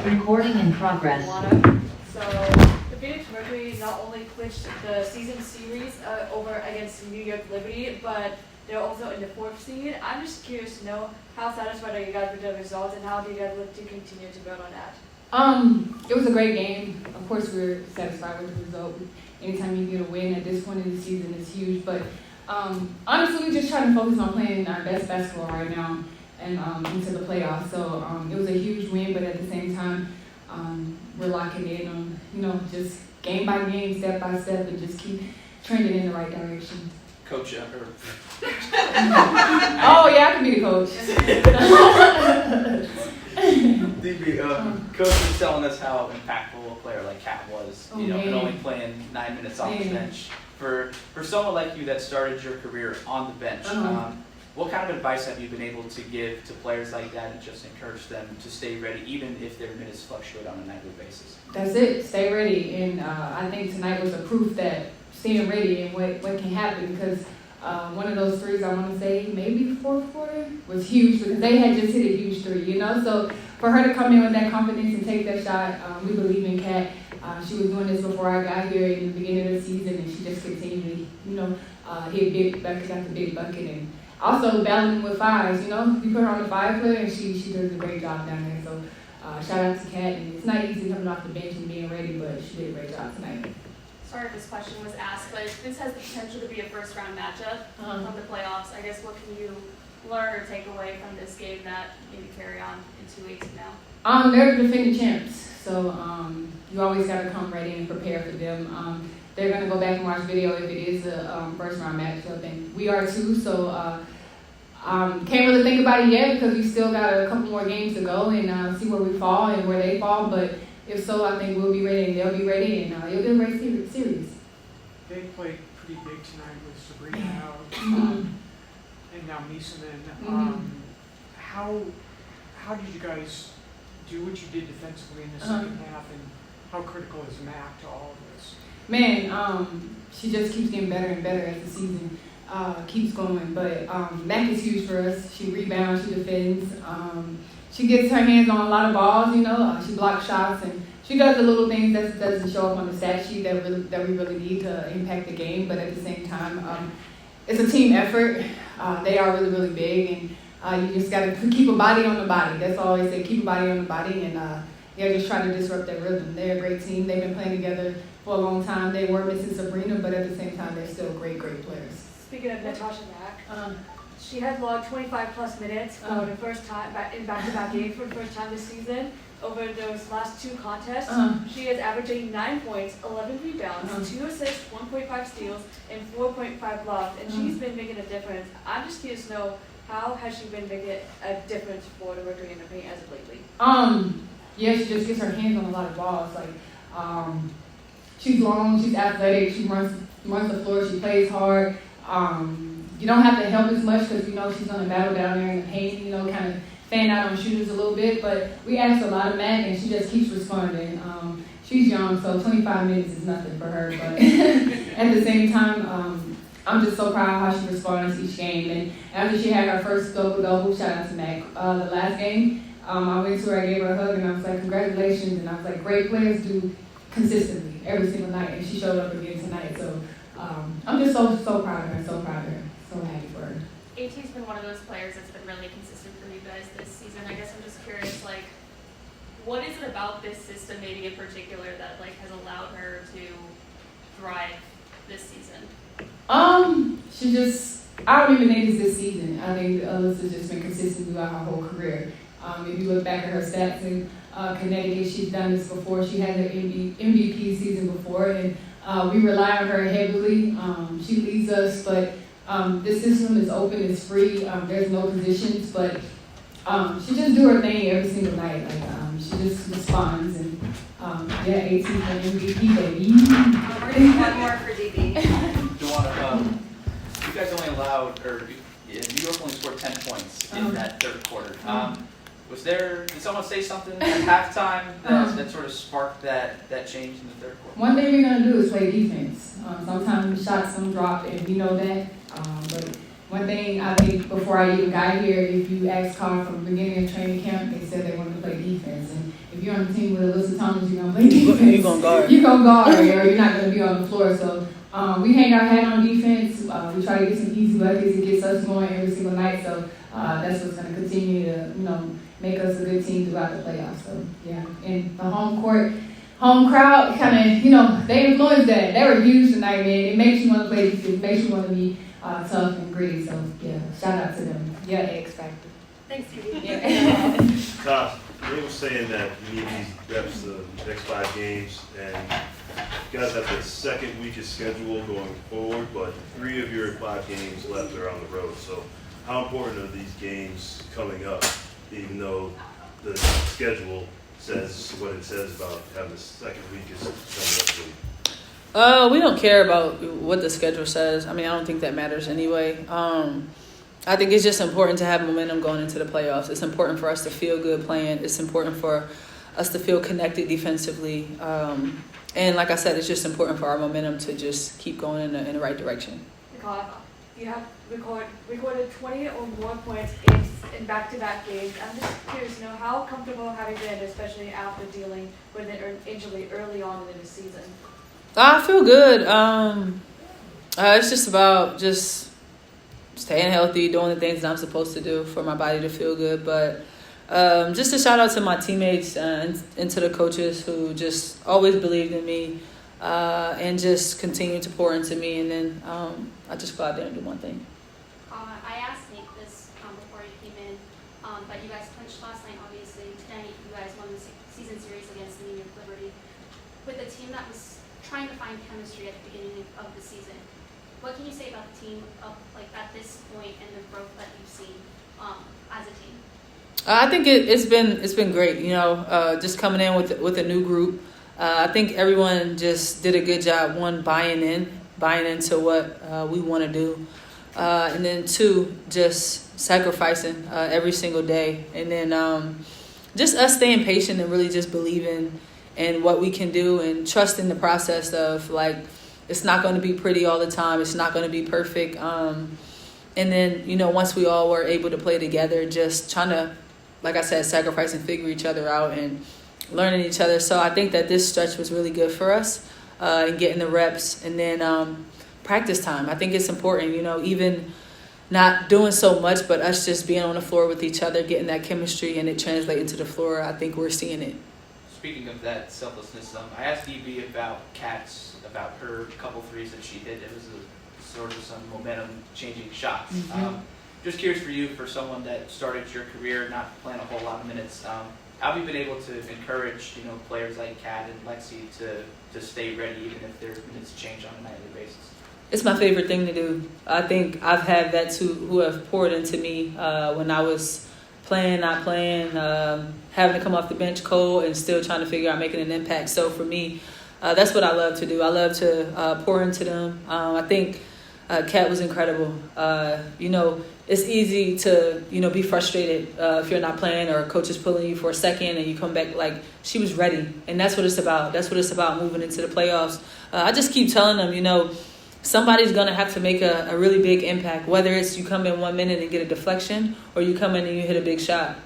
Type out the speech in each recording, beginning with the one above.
Recording in progress. DeWanna. So the Phoenix Mercury not only clinched the season series over against New York Liberty, but they're also in the 4th seed. I'm just curious to know how satisfied are you guys with the results, and how do you guys look to continue to build on that? It was a great game. Of course, we're satisfied with the result. Anytime you get a win at this point in the season is huge. But honestly, we're just trying to focus on playing our best basketball right now and into the playoffs. So it was a huge win, but at the same time, we're locking in on, just game by game, step by step, and just keep trending in the right direction. Coach, Oh, yeah, I can be the coach. DB, Coach was telling us how impactful a player like Kat was, and only playing 9 minutes off the bench. For someone like you that started your career on the bench, what kind of advice have you been able to give to players like that and just encourage them to stay ready, even if their minutes fluctuate on a nightly basis? That's it, stay ready. And I think tonight was a proof that staying ready and what can happen, because one of those threes, I want to say maybe the 4th quarter, was huge, because they had just hit a huge three, So for her to come in with that confidence and take that shot, we believe in Kat. She was doing this before I got here in the beginning of the season, and she just continually, hit big bucket after big bucket, and also battling with fives. You put her on the 5 player, and she does a great job down there. So shout out to Kat, and it's not easy coming off the bench and being ready, but she did a great job tonight. Sorry if this question was asked, but this has the potential to be a first-round matchup from the playoffs. I guess what can you learn or take away from this game that maybe carry on in 2 weeks from now? They're the defending champs, so you always got to come ready and prepare for them. They're going to go back and watch video if it is a first-round matchup, and we are too, so can't really think about it yet, because we still got a couple more games to go and see where we fall and where they fall, but if so, I think we'll be ready and they'll be ready, and it'll be a great series. They played pretty big tonight with Sabrina out and now Misaman. How did you guys do what you did defensively in the second half, and how critical is Mack to all of this? Man, she just keeps getting better and better as the season keeps going. But Mack is huge for us. She rebounds, she defends. She gets her hands on a lot of balls, she blocks shots, and she does the little things that doesn't show up on the stat sheet that we really need to impact the game. But at the same time, it's a team effort. They are really, really big, and you just got to keep a body on the body. That's all I say, keep a body on the body, and just try to disrupt that rhythm. They're a great team. They've been playing together for a long time. They were missing Sabrina, but at the same time, they're still great, great players. Speaking of Natasha Mack, she has logged 25-plus minutes for the first time in back-to-back games for the first time this season. Over those last 2 contests, she is averaging 9 points, 11 rebounds, 2 assists, 1.5 steals, and 4.5 blocks, and she's been making a difference. I'm just curious to know, how has she been making a difference for the Mercury in the paint as of lately? Yeah, she just gets her hands on a lot of balls. She's long, she's athletic, she runs the floor, she plays hard. You don't have to help as much, because she's going to battle down there in the paint, kind of fan out on shooters a little bit, but we asked a lot of Mack, and she just keeps responding. She's young, so 25 minutes is nothing for her, but at the same time, I'm just so proud of how she responds each game. And after she had her first double-double, shout out to Mack, the last game, I went to her, I gave her a hug, and I was like, congratulations, and I was like, great players do consistently every single night, and she showed up again tonight, so I'm just so proud of her, so happy for her. AT's been one of those players that's been really consistent for you guys this season. I guess I'm just curious, what is it about this system, maybe in particular, that has allowed her to thrive this season? I don't even think it's this season. I think Alyssa's just been consistent throughout her whole career. If you look back at her stats in Connecticut, she's done this before. She had her MVP season before, and we rely on her heavily. She leads us, but this system is open, it's free. There's no positions, but she just do her thing every single night. She just responds, and 18 for MVP, baby. We're going to do one more for DB. DeWanna, you guys only allowed, New York only scored 10 points in that 3rd quarter. Did someone say something at halftime that sort of sparked that change in the 3rd quarter? One thing we're going to do is play defense. Sometimes shots don't drop, and we know that. But one thing I think before I even got here, if you ask Carl from the beginning of training camp, they said they wanted to play defense. And if if you're on the team with Alyssa Thomas, you're gonna play defense. You're gonna guard. You're gonna guard, or you're not gonna be on the floor. So we hang our hat on defense. We try to get some easy buckets. It gets us going every single night. So that's what's gonna continue to make us a good team throughout the playoffs. So yeah, and the home crowd kind of they influenced that. They were huge tonight, man. It makes you want to play. It makes you want to be tough and gritty. So yeah, shout out to them. Yeah, X Factor. Thanks, Stevie. Yeah. Tosh, they were saying that you need these reps the next 5 games, and you guys have the second weakest schedule going forward, but 3 of your 5 games left are on the road. So how important are these games coming up, even though the schedule says what it says about having the second weakest coming up week? We don't care about what the schedule says. I mean, I don't think that matters anyway. I think it's just important to have momentum going into the playoffs. It's important for us to feel good playing. It's important for us to feel connected defensively. And like I said, it's just important for our momentum to just keep going in the right direction. Kahleah, you have recorded 20 or more points in back-to-back games. I'm just curious, how comfortable have you been, especially after dealing with an injury early on in the season? I feel good. It's just about staying healthy, doing the things that I'm supposed to do for my body to feel good. But just a shout out to my teammates and to the coaches who just always believed in me and just continued to pour into me. And then I just go out there and do one thing. I asked Nick this before you came in, but you guys clinched last night, obviously. Tonight, you guys won the season series against the New York Liberty. With a team that was trying to find chemistry at the beginning of the season, what can you say about the team at this point and the growth that you've seen as a team? I think it's been great. Just coming in with a new group. I think everyone just did a good job. 1, buying into what we want to do, and then 2, just sacrificing every single day, and then just us staying patient and really just believing in what we can do and trusting the process of it's not going to be pretty all the time. It's not going to be perfect. And then, once we all were able to play together, just trying to, like I said, sacrifice and figure each other out and learning each other. So I think that this stretch was really good for us and getting the reps. And then practice time. I think it's important, even not doing so much, but us just being on the floor with each other, getting that chemistry and it translating to the floor. I think we're seeing it. Speaking of that selflessness, I asked DB about her couple threes that she hit. It was sort of some momentum-changing shots. Mm-hmm. Just curious for you, for someone that started your career not playing a whole lot of minutes, how have you been able to encourage players like Kat and Lexi to stay ready even if their minutes change on a nightly basis? It's my favorite thing to do. I think I've had vets who have poured into me when I was playing, not playing, having to come off the bench cold and still trying to figure out making an impact. So for me, that's what I love to do. I love to pour into them. I think Kat was incredible. It's easy to, be frustrated if you're not playing or a coach is pulling you for a second and you come back she was ready. And that's what it's about. That's what it's about moving into the playoffs. I just keep telling them, somebody's going to have to make a really big impact, whether it's you come in 1 minute and get a deflection or you come in and you hit a big shot.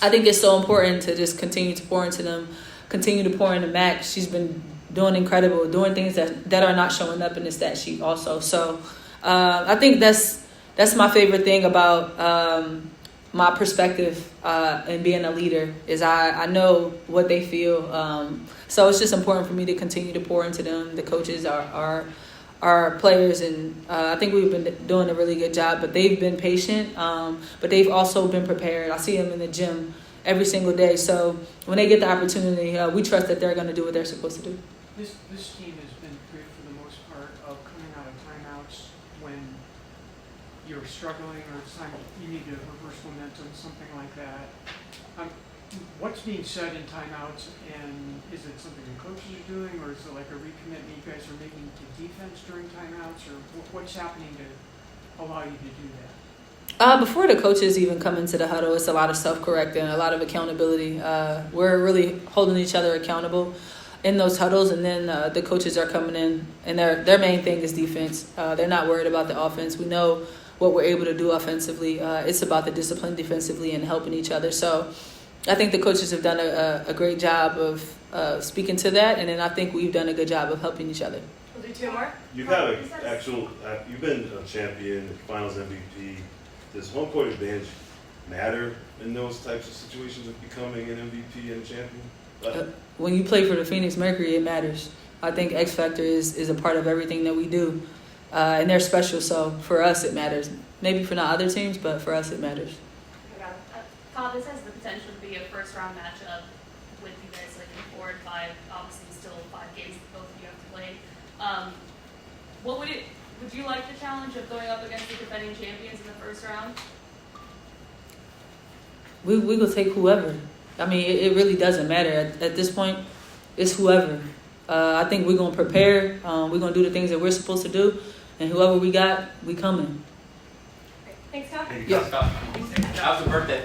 I think it's so important to just continue to pour into them, continue to pour into Mack. She's been doing incredible, doing things that are not showing up in the stat sheet also. So I think that's my favorite thing about my perspective in being a leader is I know what they feel. So it's just important for me to continue to pour into them. The coaches are players, and I think we've been doing a really good job. But they've been patient, but they've also been prepared. I see them in the gym every single day. So when they get the opportunity, we trust that they're going to do what they're supposed to do. This team has been good for the most part of coming out of timeouts when you're struggling or it's time you need to reverse momentum, something like that. What's being said in timeouts, and is it something the coaches are doing, or is it like a recommitment you guys are making to defense during timeouts, or what's happening to allow you to do that? Before the coaches even come into the huddle, it's a lot of self-correcting, a lot of accountability. We're really holding each other accountable in those huddles, and then the coaches are coming in, and their main thing is defense. They're not worried about the offense. We know what we're able to do offensively. It's about the discipline defensively and helping each other. So I think the coaches have done a great job of speaking to that, and then I think we've done a good job of helping each other. We'll do two more. You've had you've been a champion, finals MVP. Does home court advantage matter in those types of situations of becoming an MVP and a champion? When you play for the Phoenix Mercury, it matters. I think X Factor is a part of everything that we do, and they're special. So for us, it matters. Maybe for not other teams, but for us, it matters. Kyle, this has the potential to be a first-round matchup with you guys, like in 4 and 5. Obviously, still 5 games that both of you have to play. Would you like the challenge of going up against the defending champions in the first round? We will take whoever. I mean, it really doesn't matter at this point. It's whoever. I think we're gonna prepare. We're gonna do the things that we're supposed to do, and whoever we got, we coming. Thanks, Kyle. How's the birthday?